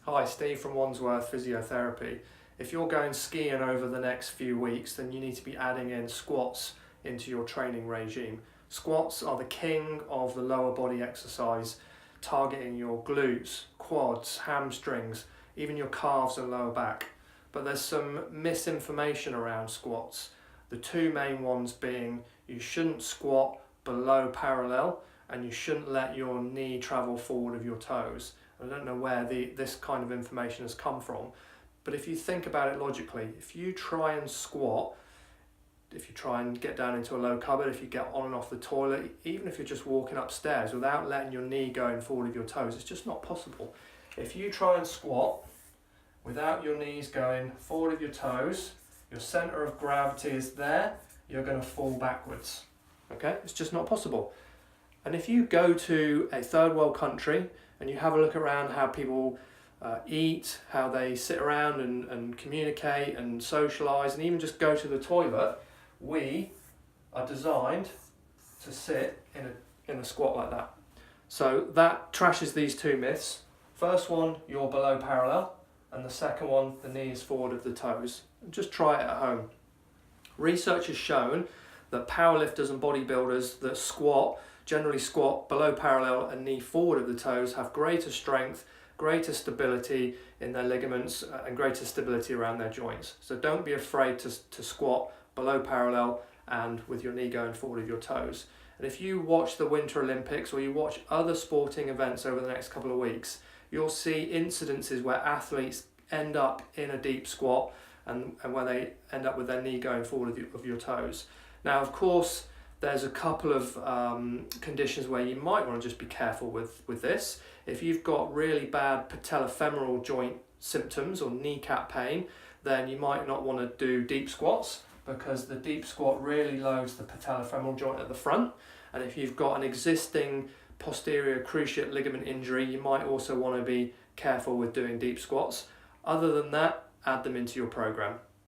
Hi, Steve from Wandsworth Physiotherapy. If you're going skiing over the next few weeks, then you need to be adding in squats into your training regime. Squats are the king of the lower body exercise, targeting your glutes, quads, hamstrings, even your calves and lower back. But there's some misinformation around squats. The two main ones being you shouldn't squat below parallel and you shouldn't let your knee travel forward of your toes. I don't know where this kind of information has come from, but if you think about it logically, if you try and squat, if you try and get down into a low cupboard, if you get on and off the toilet, even if you're just walking upstairs without letting your knee go forward of your toes, it's just not possible. If you try and squat without your knees going forward of your toes, your center of gravity is there, you're going to fall backwards. Okay, it's just not possible. And if you go to a third world country and you have a look around how people eat, how they sit around and communicate and socialize and even just go to the toilet, we are designed to sit in a squat like that. So that trashes these two myths. First one, you're below parallel, and the second one, the knee is forward of the toes. Just try it at home. Research has shown that powerlifters and bodybuilders that generally squat below parallel and knee forward of the toes have greater strength, greater stability in their ligaments and greater stability around their joints. So don't be afraid to squat below parallel and with your knee going forward of your toes. And if you watch the Winter Olympics or you watch other sporting events over the next couple of weeks, you'll see incidences where athletes end up in a deep squat and where they end up with their knee going forward of your toes. Now, of course, there's a couple of conditions where you might want to just be careful with this. If you've got really bad patellofemoral joint symptoms or kneecap pain, then you might not want to do deep squats because the deep squat really loads the patellofemoral joint at the front. And if you've got an existing posterior cruciate ligament injury, you might also want to be careful with doing deep squats. Other than that, add them into your program.